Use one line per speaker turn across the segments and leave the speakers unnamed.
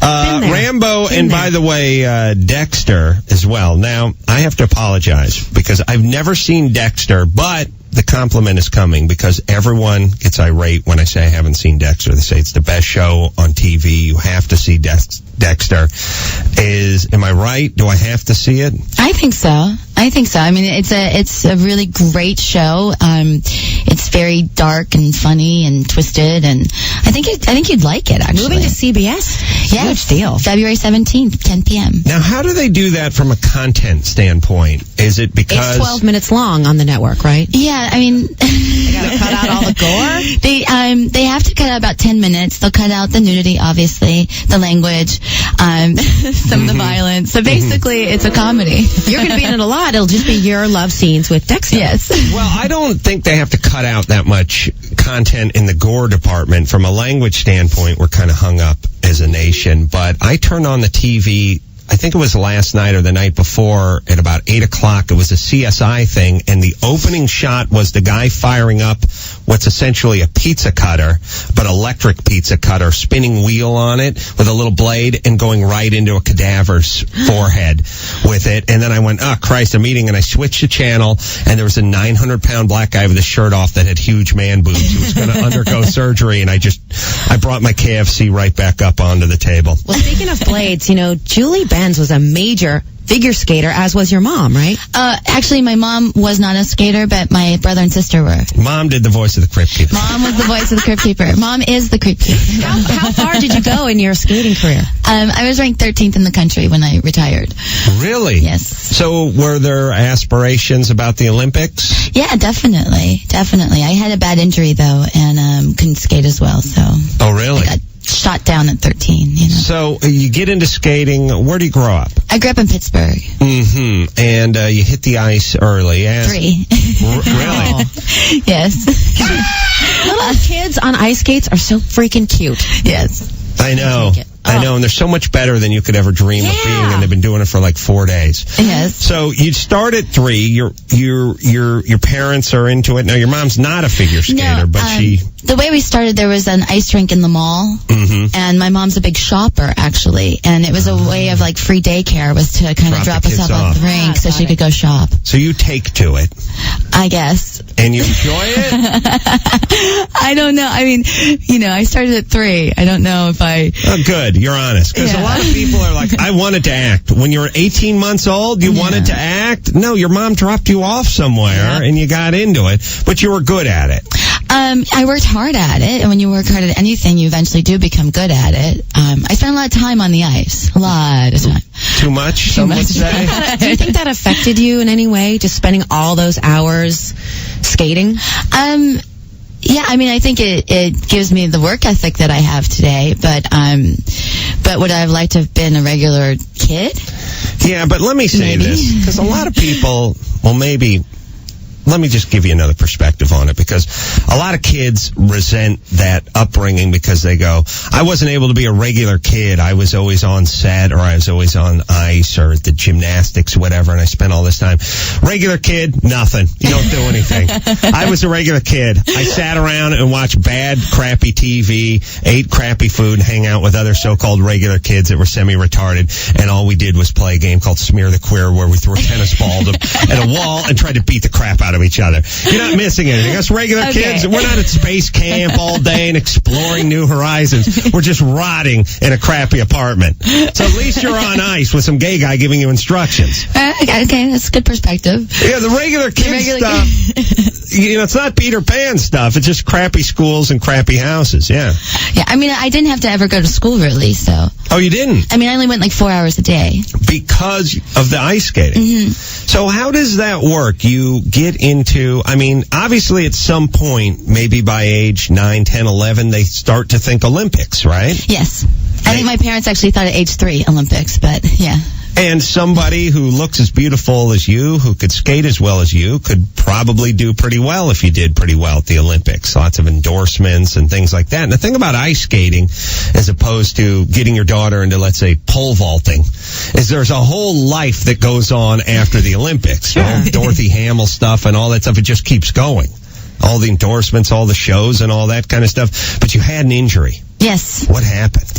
Rambo, and by the way, Dexter as well. Now, I have to apologize because I've never seen Dexter, but the compliment is coming because everyone gets irate when I say I haven't seen Dexter. They say it's the best show on TV. You have to see Dexter. Am I right? Do I have to see it?
I think so. I mean, it's a really great show. It's very dark and funny and twisted, and I think you'd like it, actually.
Moving to CBS?
Yeah.
Huge deal.
February 17th, 10 p.m.
Now, how do they do that from a content standpoint? Is it because...
It's 12 minutes long on the network, right?
Yeah, I mean...
They gotta cut out all the gore?
They have to cut out about 10 minutes. They'll cut out the nudity, obviously, the language, some of the violence. So basically, it's a comedy.
You're going to be in it a lot. It'll just be your love scenes with Dexter.
Yes.
Well, I don't think they have to cut out that much content in the gore department. From a language standpoint, we're kind of hung up as a nation. But I turned on the TV, I think it was last night or the night before, at about 8 o'clock. It was a CSI thing, and the opening shot was the guy firing up what's essentially a pizza cutter, but electric pizza cutter, spinning wheel on it with a little blade and going right into a cadaver's forehead with it. And then I went, oh, Christ, I'm eating, and I switched the channel, and there was a 900-pound black guy with his shirt off that had huge man boobs who was going to undergo surgery, and I brought my KFC right back up onto the table.
Well, speaking of blades, Julie Benz was a major figure skater, as was your mom, right?
Actually, my mom was not a skater, but my brother and sister were.
Mom did the voice of the Crypt Keeper.
Mom was the voice of the Crypt Keeper. Mom is the Crypt Keeper.
How far did you go in your skating career?
I was ranked 13th in the country when I retired.
Really?
Yes.
So were there aspirations about the Olympics?
Yeah, definitely. I had a bad injury, though, and couldn't skate as well. So.
Oh, really?
I got shot down at 13,
So you get into skating. Where do you grow up?
I grew up in Pittsburgh.
Mm-hmm. And you hit the ice early.
3.
Really?
Yes.
Little kids on ice skates are so freaking cute.
Yes.
I know. I know, and they're so much better than you could ever dream of being, and they've been doing it for like 4 days.
Yes.
So you start at 3. Your parents are into it. Now your mom's not a figure skater, but she.
The way we started, there was an ice rink in the mall, and my mom's a big shopper, actually, and it was a way of like free daycare was to kind of drop us off at the rink so she could go shop.
So you take to it,
I guess.
And you enjoy it?
I don't know. I mean, I started at 3. I don't know if I.
Oh, good. You're honest. Because a lot of people are like, I wanted to act. When you were 18 months old, you wanted to act? No, your mom dropped you off somewhere, and you got into it, but you were good at it.
I worked hard at it, and when you work hard at anything, you eventually do become good at it. I spent a lot of time on the ice. A lot of time.
Too much, some would say?
Do you think that affected you in any way, just spending all those hours skating?
Yeah, I mean, I think it gives me the work ethic that I have today, but would I have liked to have been a regular kid?
Yeah, but let me say this, because a lot of people, let me just give you another perspective on it, because a lot of kids resent that upbringing because they go, I wasn't able to be a regular kid. I was always on set, or I was always on ice, or at the gymnastics, whatever, and I spent all this time. Regular kid, nothing. You don't do anything. I was a regular kid. I sat around and watched bad, crappy TV, ate crappy food, and hang out with other so-called regular kids that were semi-retarded, and all we did was play a game called Smear the Queer, where we threw a tennis ball at a wall and tried to beat the crap out of each other. You're not missing anything. Us regular kids, we're not at space camp all day and exploring new horizons. We're just rotting in a crappy apartment. So at least you're on ice with some gay guy giving you instructions.
Okay, that's a good perspective.
Yeah, the regular kid stuff, it's not Peter Pan stuff. It's just crappy schools and crappy houses, yeah.
Yeah, I mean, I didn't have to ever go to school, really, so.
Oh, you didn't?
I mean, I only went like 4 hours a day.
Because of the ice skating.
Mm-hmm.
So how does that work? You get into, obviously at some point, maybe by age 9, 10, 11, they start to think Olympics, right?
Yes. I think my parents actually thought at age 3 Olympics, but yeah.
And somebody who looks as beautiful as you, who could skate as well as you, could probably do pretty well if you did pretty well at the Olympics. Lots of endorsements and things like that. And the thing about ice skating, as opposed to getting your daughter into, let's say, pole vaulting, is there's a whole life that goes on after the Olympics. Sure. All Dorothy Hamill stuff and all that stuff, it just keeps going. All the endorsements, all the shows and all that kind of stuff. But you had an injury. Yes. What happened?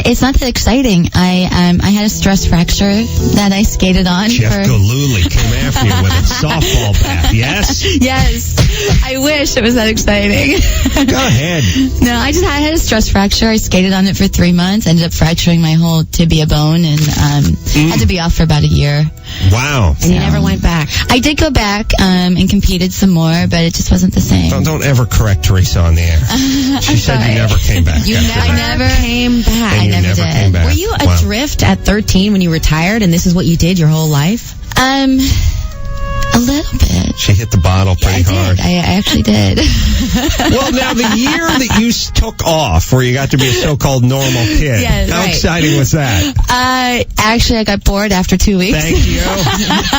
It's not that exciting. I had a stress fracture that I skated on.
Jeff Galooly came after you with a softball bat. Yes?
Yes. I wish it was that exciting.
Go ahead.
No, I had a stress fracture. I skated on it for 3 months. Ended up fracturing my whole tibia bone and had to be off for about a year.
Wow.
And you never went back.
I did go back and competed some more, but it just wasn't the same.
Don't ever correct Teresa on the air. She said you never came back.
I never came back.
And you never came back.
Were you adrift at 13 when you retired, and this is what you did your whole life?
A little bit.
She hit the bottle pretty hard.
I actually did.
Well, now the year that you took off, where you got to be a so-called normal kid, how exciting was that?
Actually, I got bored after 2 weeks.
Thank you.